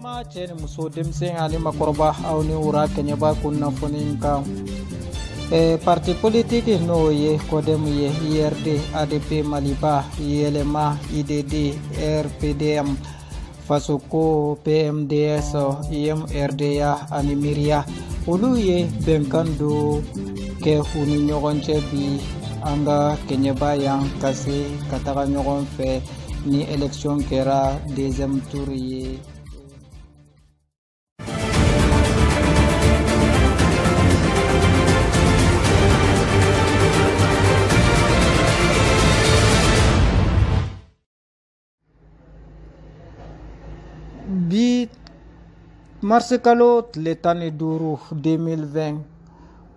ma cheni muso demsen ani makoroba awni ura kenya ba kunna foninka parti politique no ye kodem ye IRD ADP Maliba YELEMA IDD RPDM Fasoko PMDS IMRDA ani Miria olu ye benkando ke huni nyogonche bi anga kenya ba yang kase kataga nyogon fe ni election kera deuxième tour ye bi mars kalo tletani duru 2020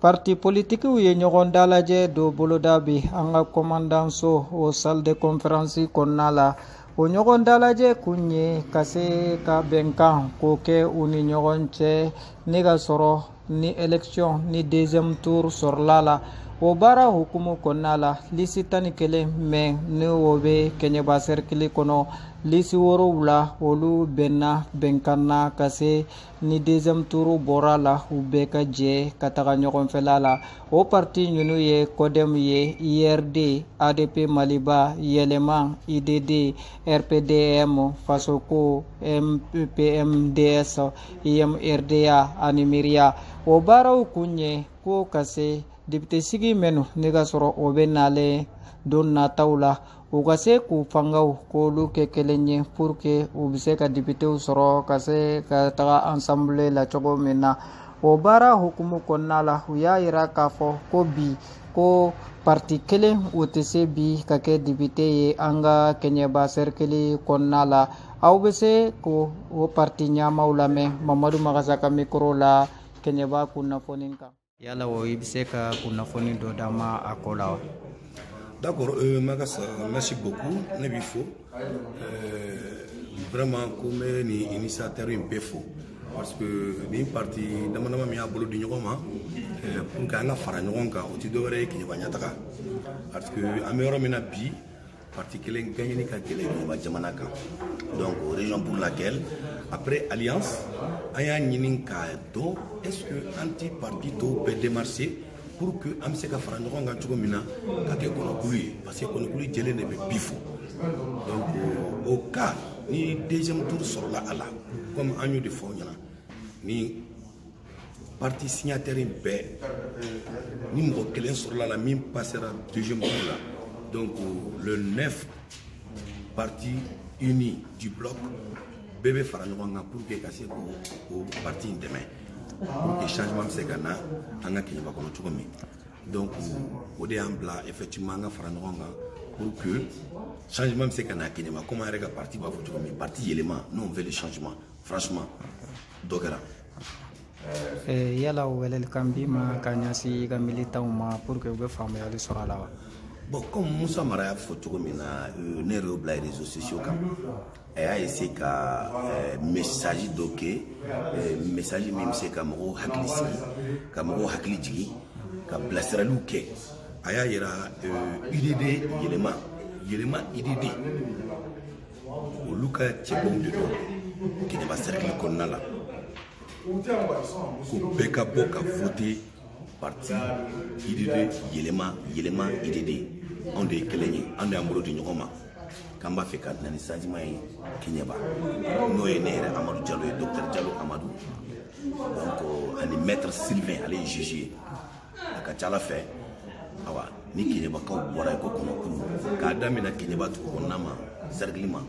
parti politique ye nyogon dalaje do bolodabi anga commandanso o salle de conférence konnala o nyogon dalaje kunye kase ka benkan ko ke uni nyogon che ni ga soro ni election ni deuxième tour sorlala o bara hukumu konnala lisi tani kele me ne wobe kenya ba cercle kono lisi woro wula olu benna benkanna kase ni deuxième tour borala ube ka je kataga nyogon felala o parti nyunu ye kodem ye IRD ADP Maliba YELEMA IDD RPDM Fasoko MPMDS IMRDA Animiria o bara kunye ko kase député sigi menu nega soro obe nale don natawla o gase ku fangaw ko lu ke kelenye pour que o bise ka député soro kase ka taga ensemble la chogo mena o bara hukumu konnala ya ira kafo ko bi ko parti kele o tese bi ka ke député ye anga kenya ba cercle konnala aw bise ko o parti nyama ulame Mamadou Magasaka micro la kenya ba kunna foninka yala wo ibseka kuna foni do dama akola. D'accord, Magassa, merci beaucoup. Nebifo, vraiment comme ni initiateur un peu faux parce que ni parti damana mi abolo di nyoma pour ka nga fara nyonga o ti dore ki nyanya taka parce que amero mena bi parti kelen gagné ni ka kelen ba jamana ka donc région pour laquelle après alliance aya nyinin ka do est-ce que anti parti to peut démarcher pour que amse ka fara nyonga tugo mina ka ke kono kuli parce que kono kuli jele ne be bifo donc au cas ni deuxième tour sur la ala comme agneau de fond ni parti signataire en paix ni mo kelen sur la mime passera deuxième tour là donc le 9 parti uni du bloc bébé faranjonga pour que casser au parti demain pour que changement se gana anga ki ba kono tukomi donc au dé en blanc effectivement nga faranjonga pour que changement se gana ki ma comment rega parti ba tukomi parti élément non on veut le changement franchement dogara yala welel kambi ma kanyasi ga militant ma pour que be femme yali sorala bon comme Moussa Maraya Fotogomina ne rebla les réseaux sociaux quand et a essayé ka message doké message même c'est kamro haklisi kamro hakliji ka blasralu ke aya ira IDD yelema IDD o luka tchebon de do qui ne va cercle konnala ko beka boka voter parti IDD yelema IDD on de kelenye on de amuro de nyoma kamba fe ka nani sanjima yi kinyeba no ye nere Amadou Diallo et docteur Diallo Amadou donc ani maître Sylvain allez juger aka chala fe awa ni kinyeba ka bora ko kono kulu ka damina kinyeba to konama cerclement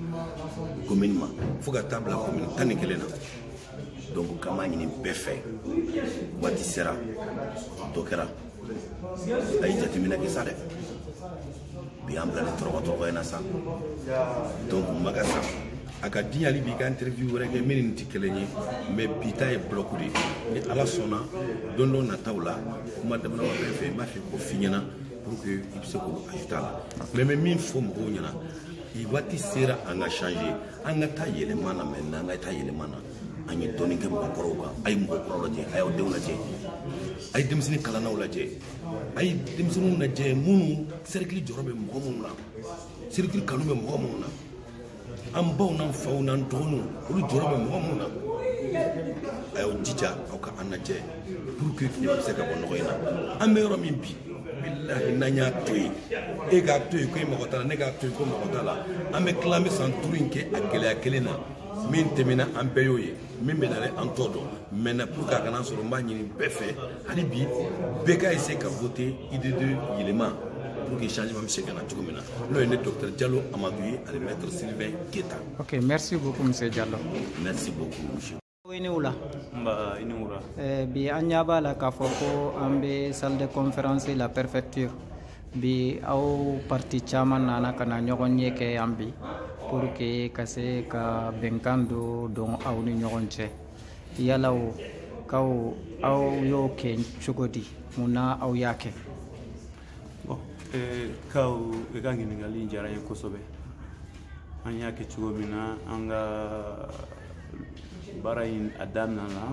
commune ma fuga table commune tani kelena donc kama ni befe wati sera dokera ay jatimina ke sare bi ambla le trogo ena sa donc Magassa aka diali bi ka interview rek minin tikelenye mais pita e bloqué ni ala sona dondo na tawla kuma damna wa befe ma fi ko finyana pour que il se ko ajutala mais min fo mo nyana i wati sera anga changer anga ta yele mana men anga ta yele mana ani doni ke mo koroga ay mo koroje ay o dewna je ay demsini kala nawla je ay demsinu na je munu cercle jorobe mo mo na cercle kanume mo mo na an baw n'an faw n'an dɔgɔninw olu jɔyɔrɔ bɛ mɔgɔ mun na a y'aw jija aw ka an lajɛ pour que tile bɛ se ka bɔ nɔgɔ in na an bɛ yɔrɔ min bi bilahi n'an y'a to yen e k'a to yen ko e mago t'a la ne k'a to yen ko mago t'a la an bɛ tila an bɛ san 5 in kɛ a gɛlɛya kelen na min tɛmɛna an bɛɛ y'o ye min bɛ nalen an t'o dɔn maintenant pour que a kana sɔrɔ n b'a ɲini bɛɛ fɛ hali bi bɛɛ ka essayer ka voter IDD yɛlɛma pour que changement bɛ se ka na cogo min na n'o ye ne docteur Diallo Amadou ye ani maître Sylvain Keita. Ok, merci beaucoup monsieur Diallo. Merci beaucoup monsieur. Ini ula. Mba ini ura. Bi an ɲa b'a la k'a fɔ ko an bɛ salle de conférence la préfecture bi aw parti caman nana ka na ɲɔgɔn ye kɛ yan bi pour que ka se ka bɛnkan dɔ dɔn aw ni ɲɔgɔn cɛ yala o k'aw aw y'o kɛ cogo di mun na aw y'a kɛ. Bon, kaw e ka ɲininkali diyara n ye kosɛbɛ an y'a kɛ cogo min na an ka baara in a daminɛna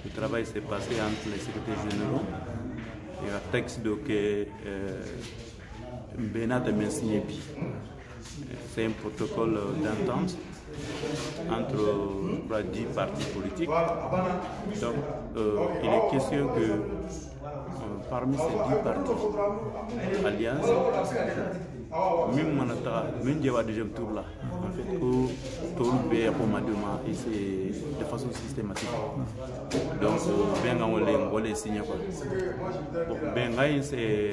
le travail s'est passé entre les secrétaires généraux et un texte de que Benat a signé bi. C'est un protocole d'entente entre 10 partis politiques. Donc il est question que parmi ces 10 partis alliances, même manata, même déjà deuxième tour là, en fait, tout le pays et c'est de façon systématique. Donc, ben on les signe quoi. Ben c'est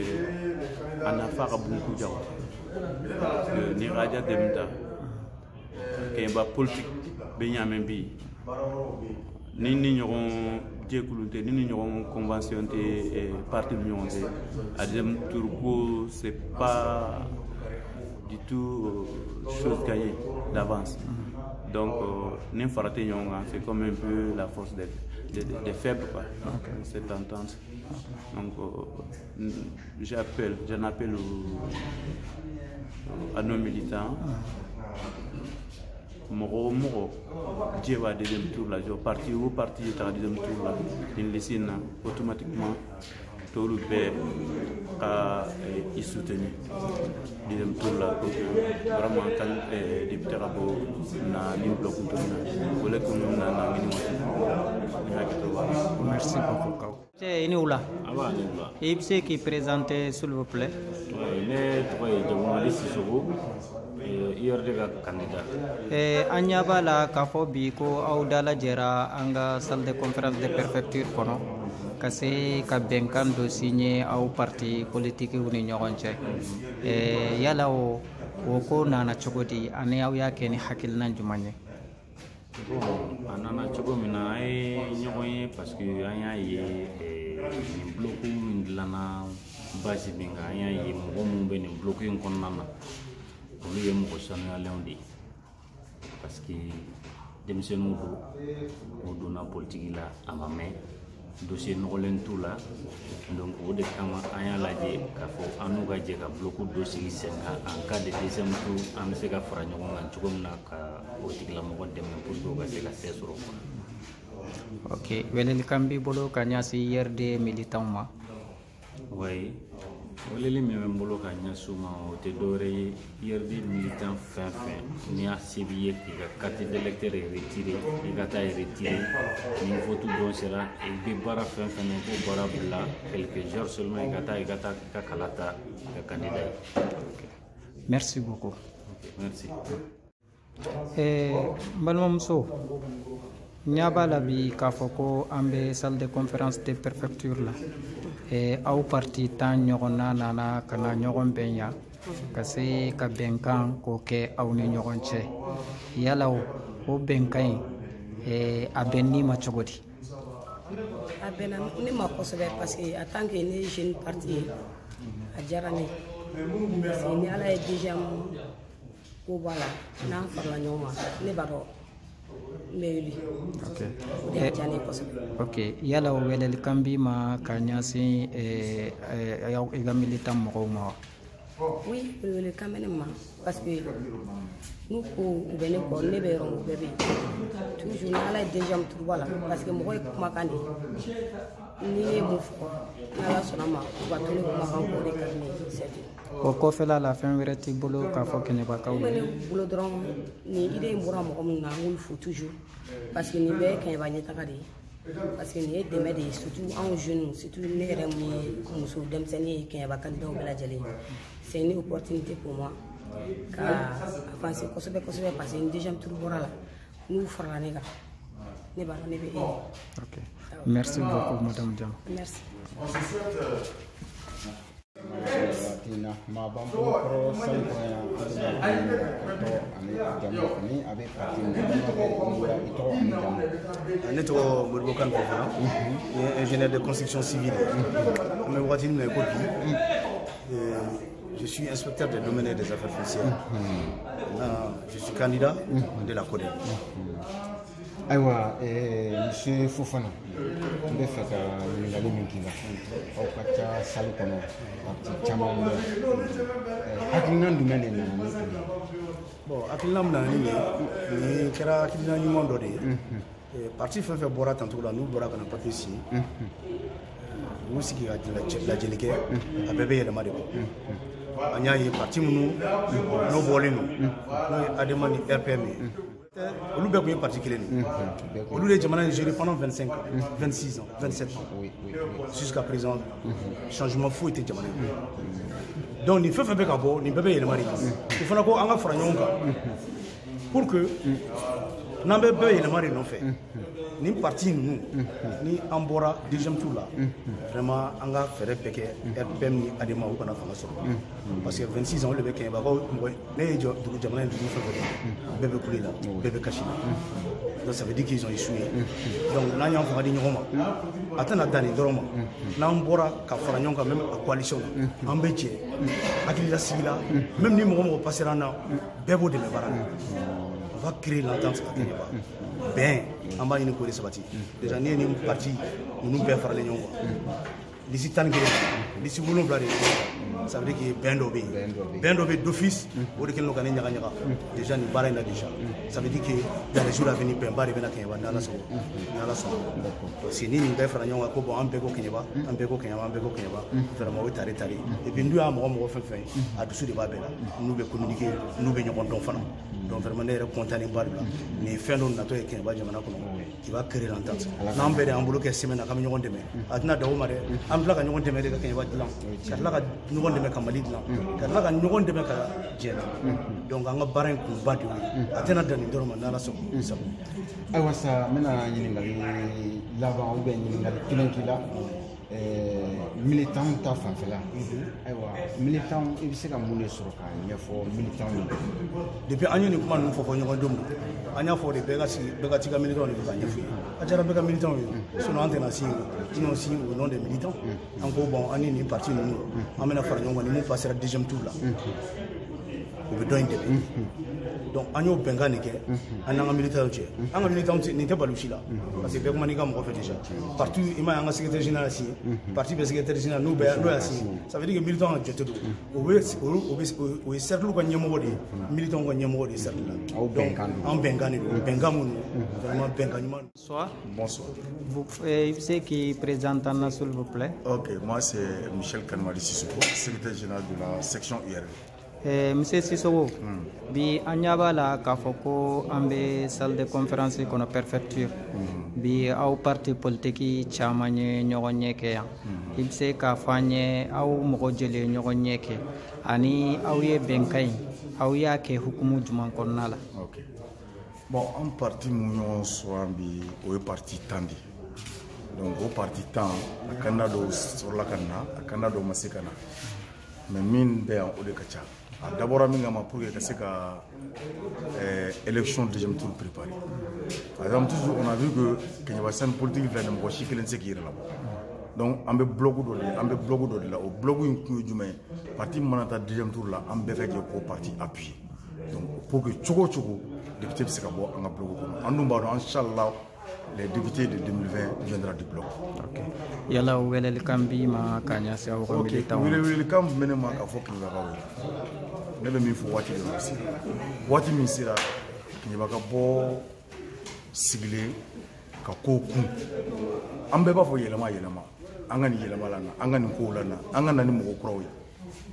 un affaire beaucoup de gens. Ni raja demta, qu'il y a politique, ben y'a même bi. Ni n'auront découlé, ni n'auront convention de parti de l'union. À deuxième tour, c'est pas du tout chose gagnée d'avance. Donc, c'est comme un peu la force des faibles, quoi, cette entente. Donc, j'en appelle à nos militants. Moro Djewa deuxième tour là, parti au parti est à deuxième tour là, il laisse automatiquement tout le pays à y soutenir. Deuxième tour là, vraiment quand député Rabo n'a ni bloc ou le commune n'a Merci beaucoup. C'est Inoula. Ibse qui présente s'il vous plaît. Les trois journalistes Sissoko. An ɲa b'a la k'a fɔ bi ko aw dalajɛra an ka salle de conférence de préfecture kɔnɔ ka se ka bɛnkan dɔ signé aw parti politikiw ni ɲɔgɔn cɛ yala o ko nana cogo di ani aw y'a kɛ ni hakilina jumɛn ye. Bon, a nana cogo min na an ye ɲɔgɔn ye parce que an y'a ye nin bloc min dilanna base min kan an y'a ye mɔgɔ minnu bɛ nin bloc in kɔnɔna na olu ye mɔgɔ sanuyalenw de ye parce que denmisɛnninw don o donna politiki la a ma mɛn dossier nɔgɔlen t'u la donc o de kama an y'a lajɛ k'a fɔ an n'u ka jɛ ka bloc dɔ sigi sen kan en cas de deuxième tour an bɛ se ka fara ɲɔgɔn kan cogo min na ka o tigilamɔgɔ dɛmɛ pour que o ka se ka se sɔrɔ. Ok, welelikan b'i bolo ka ɲɛsin IRD militants ma. Oui. Weleli min bɛ n bolo ka ɲɛsin u ma o tɛ dɔwɛrɛ ye IRD militant fɛn fɛn n'i y'a se b'i ye k'i ka carte d'électeur retiré i ka taa retiré ni vote don sera i bɛ baara fɛn fɛn na i k'o baara bila quelques jours seulement i ka taa i ka kala ta i ka candidat ye. Merci beaucoup. Merci. Balimamuso ɲa b'a la bi k'a fɔ ko an bɛ salle de conférence de préfecture la aw parti 10 ɲɔgɔnna nana ka na ɲɔgɔn bɛn yan ka se ka bɛnkan k'o kɛ aw ni ɲɔgɔn cɛ yala o bɛnkan in a bɛn ni ma cogo di. A bɛnna ne ma kosɛbɛ parce que en tant que ne jeune parti ye a diyara ne parce que ni ala ye déjà ko b'a la n'an farala ɲɔgɔn kan ne b'a dɔn n bɛ wuli o de y'a diya ne ye kosɛbɛ. Ok, yala o welelikan b'i ma ka ɲɛsin i ka militant mɔgɔw ma wa. Oui, welelikan bɛ ne ma parce que n'u ko u bɛ ne kɔ ne bɛ yɔrɔ min u bɛɛ bɛ yen toujours ni ala ye deuxième tour b'a la parce que mɔgɔ ye kumakan de ye ni mon frère n'ala sonama va tout le monde encore les carnets c'est tout o ko fela la fin wereti bolo ka fo Kenyeba ka mais bolo dron ni idée mbora mo comme na ngul faut toujours parce que ni be Kenyeba nyata ka de parce que ni deme de surtout en jeune surtout ne yɛrɛ mun ye muso denmisɛnnin ye Kenyeba candidat bɛɛ lajɛlen c'est une opportunité pour moi ka avancer kosɛbɛ kosɛbɛ parce que ni deuxième tour bɔra la n'u farala ne kan ne b'a dɔn ne bɛ e. Ok, merci beaucoup madame Diam. Merci. Tina mabam pro sankoya ani avec Neto Modibo ingénieur de construction civile. Je suis inspecteur des domaines et des affaires foncières. Je suis candidat de la CODE. Aïwa, monsieur Fofana, tu veux faire une galère minkiva. Au kacha salikono, parti chamam. Akinan du menen na. Bon, akinan na ni kera akinan ni mondo de. Parti fait bora tantôt là nous bora kana papier si. Nous si qui a la jelike a bébé ya mari ko. Anya yi parti munu no bolinu. No ademani RPM. Olu bɛ kun ye parti kelen de olu de jamana in géré pendant 25 ans 26 ans 27 ans jusqu'à présent changement foyi tɛ jamana in donc ni fɛn fɛn bɛ ka bɔ nin bɛɛ bɛ yɛlɛma de o fana ko an ka fara ɲɔgɔn kan pour que n'an bɛ bɛɛ yɛlɛma de nɔfɛ nin parti ninnu ni an bɔra deuxième tour la vraiment an ka fɛɛrɛ bɛɛ kɛ RPM ni ADEMA u kana fanga sɔrɔ parce que 26 ans olu bɛ Kenyebakaw ne ye dugu jamana in dugu fɛn fɛn bɛɛ bɛ kule la bɛɛ bɛ kasi la donc ça veut dire qu'ils ont échoué donc n'an y'an fanga di ɲɔgɔn ma a tɛna dan nin dɔrɔn ma n'an bɔra ka fara ɲɔgɔn kan même a coalition an bɛ jɛ hakilila sigi la même ni mɔgɔ mɔgɔ passera an na bɛɛ b'o dɛmɛ baara la on va créer l'entente à Kenyeba ben an b'a ɲini k'o de sabati déjà ni ye nin parti ninnu bɛɛ faralen ɲɔgɔn kan lisi 11 lisi 7 de ça veut dire que bɛn dɔ bɛ yen bɛn dɔ bɛ d'office o de kɛlen don ka ne ɲaga ɲaga déjà nin baara in na déjà ça veut dire que dans les jours à venir bɛnba de bɛna Kenyeba ni Ala sɔnna parce que ni nin bɛɛ fara ɲɔgɔn kan ko bon an bɛɛ ko Kenyeba an bɛɛ ko Kenyeba an bɛɛ ko Kenyeba vraiment o ye tare et puis n'u y'a mɔgɔ fɛn fɛn a dusu de b'a bɛɛ la n'u bɛ communiquer n'u bɛ ɲɔgɔn dɔn fana donc vraiment ne yɛrɛ content ba de la nin fɛn dɔ natɔ ye Kenyeba jamana kɔnɔ qui va créer l'entente n'an bɛɛ de an bolo kɛ semaine na k'an bɛ ɲɔgɔn dɛmɛ a tɛna dan o ma dɛ an bɛ tila ka ɲɔgɔn dɛmɛ de ka Kenyeba dilan ka tila ka ɲɔgɔn dɛmɛ ka Mali dilan ka tila ka ɲɔgɔn dɛmɛ ka diɲɛ donc an ka baara in kunba de ye a tɛna dan nin dɔrɔn ma n'Ala sɔnna sabu. Ayiwa sa n bɛna ɲininkali laban ou bien ɲininkali kelen k'i la militant ta fanfɛla ayiwa militant i bɛ se ka mun de sɔrɔ k'a ɲɛfɔ militant ye depuis an ye nin kuma ninnu fɔ ɲɔgɔn don an y'a fɔ de bɛɛ ka ci ka militant de bɛ ka ɲɛfɔ a diyara bɛɛ ka militant ye sinon an tɛna si sinon si au nom des militants an ko bon an ni nin parti ninnu an bɛna fara ɲɔgɔn kan ni mun passera deuxième tour la u bɛ dɔ in dɛmɛ donc an y'o bɛnkan de kɛ an n'an ka militaires cɛ an ka militants nin tɛ balo si la parce que bɛɛ kuma n'i ka mɔgɔ fɛ déjà partout i ma ye an ka secrétaire général signé parti bɛ secrétaire général n'o y'a signé ça veut dire que militants ka jate don o ye cercle ka ɲɛmɔgɔ de ye militants ka ɲɛmɔgɔ de ye cercle la donc an bɛnkan de don bɛnkan minnu vraiment bɛnkan ɲuman. Bonsoir. Bonsoir. Vous c'est qui présente en s'il vous plaît. Ok, moi c'est Michel Kanouari Sissoko, secrétaire général de la section URL. Monsieur Sissoko, bi an ɲa b'a la k'a fɔ ko an bɛ salle de conférence kɔnɔ préfecture bi aw parti politique caman ye ɲɔgɔn ɲɛ kɛ yan i bɛ se k'a fɔ an ye aw mɔgɔ joli ye ɲɔgɔn ɲɛ kɛ ani aw ye bɛnkan in aw y'a kɛ hukumu jumɛn kɔnɔna la. Ok, bon an parti mun ɲɔgɔn sɔrɔ an bi o ye parti 10 de donc o parti 10 a candidat dɔw sɔrɔla ka na a candidat dɔw ma se ka na mais min bɛ yan o de ka ca. D'abord, pour que l'élection deuxième tour préparée. Par exemple, toujours, on a vu que Kenyeba scène politique vient de Mboshi qui est là. Donc, on a bloqué de là. Au bloc où il y a parti manata deuxième tour là, on a fait au parti appuyé. Donc, pour que Tchoko député de Sekabo, on a bloqué. En nous, Inch'Allah, les députés de 2020 viendra du bloc. Ok. Yala wele likambi ma kanya se aw ko militant. Wele likambi mene ma ka fo Kenyeba ne bɛ min fɔ waati de waati min sera Kenyeba ka bɔ sigilen ka ko kun an bɛɛ b'a fɔ yɛlɛma yɛlɛma an ka nin yɛlɛma la na an ka nin kow la na an ka na ni mɔgɔ kuraw ye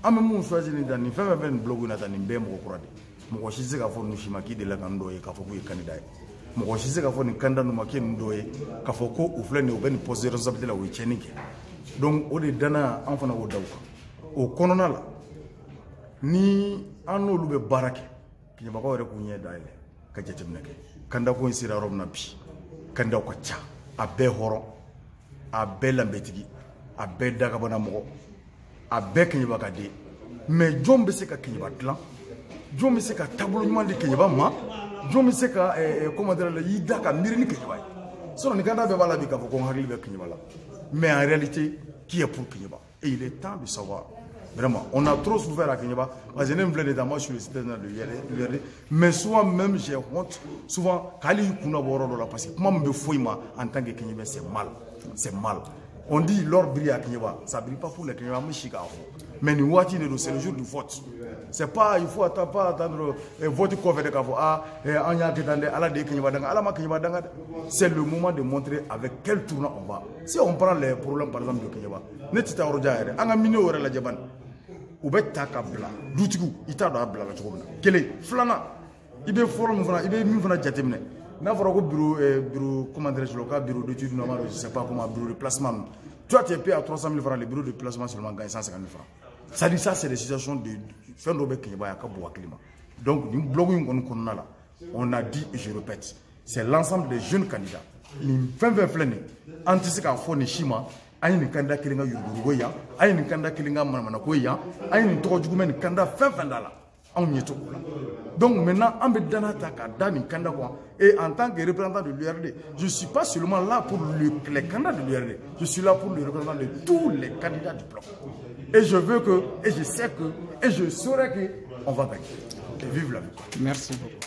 an bɛ mun choisir nin ta nin fɛn fɛn bɛ nin bloc in na tan nin bɛɛ ye mɔgɔ kura de mɔgɔ si tɛ se k'a fɔ ninnu si ma k'i delila ka nin dɔw ye k'a fɔ k'u ye candidat ye mɔgɔ si tɛ se k'a fɔ nin candidat ninnu ma k'i ye nin dɔw ye k'a fɔ ko u filɛ nin ye u bɛ nin poste de responsabilité la u ye tiɲɛni kɛ donc o de danaya an fana b'o da u kan o kɔnɔna la ni an n'olu bɛ baara kɛ Keɲebakaw yɛrɛ k'u ɲɛ dayɛlɛ ka jateminɛ kɛ candidat ko in sera yɔrɔ min na bi candidat ka ca a bɛɛ hɔrɔn a bɛɛ lanbɛtigi a bɛɛ dagabana mɔgɔ a bɛɛ Keɲebaka den mais jɔn bɛ se ka Keɲeba dilan jɔn bɛ se ka taabolo ɲuman di Keɲeba ma jɔn bɛ se ka comment dire la y'i da ka miiri ni Keɲeba ye sinon nin candidat bɛɛ b'a la bi k'a fɔ ko n hakili bɛ Keɲeba la mais en réalité qui est pour Keɲeba et il est temps de savoir vraiment on a trop souffert à Keɲeba parce que ne filɛ nin ta moi je suis le citoyen de l'URD mais souvent même j'ai honte souvent k'ale y'i kunna bɔ yɔrɔ dɔ la parce que kuma min bɛ fɔ i ma en tant que Keɲebɛ c'est mal on dit l'or brille à Keɲeba ça brille pas pour les Keɲeba mais si k'a fɔ mais nin waati de don c'est le jour du vote c'est pas il faut pas attendre vote kɔfɛ de k'a fɔ an y'a kɛ tan dɛ ala de ye Keɲeba danga ala ma Keɲeba danga dɛ c'est le moment de montrer avec quel tournant on va si on prend les problèmes par exemple de Keɲeba ne tɛ taa yɔrɔ jan yɛrɛ an ka minɛw yɛrɛ lajɛ bani u bɛ ta ka bila dutigiw i t'a dɔn a bila la cogo min na kelen filanan i bɛ fɔlɔ min fana i bɛ min fana jateminɛ n'a fɔra ko bureau comment dirais-je le cas bureau d'études normales je sais pas comment bureau de placement toi tu es payé à 300 000 francs le bureau de placement seulement gagne 150 000 francs ça dit ça c'est des situations de fɛn dɔ bɛ Keɲeba ya ka bon hakili ma donc nin bloc in kɔni kɔnɔna la on a dit et je répète c'est l'ensemble des jeunes candidats nin fɛn fɛn filɛ nin an tɛ se k'a fɔ nin si ma an ye nin candidat kelen ka yurugurugo yan an ye nin candidat kelen ka manamanako yan an ye nin tɔgɔ jugu mɛn nin candidat fɛn fɛn da la anw ɲɛ to o la donc maintenant an bɛ dana ta k'a da nin candidat kan et en tant que représentant de l'URD je suis pas seulement là pour les candidats de l'URD je suis là pour le représentant de tous les candidats du bloc et je veux que et je sais que et je saurais que on va gagner et vive la victoire. Merci beaucoup.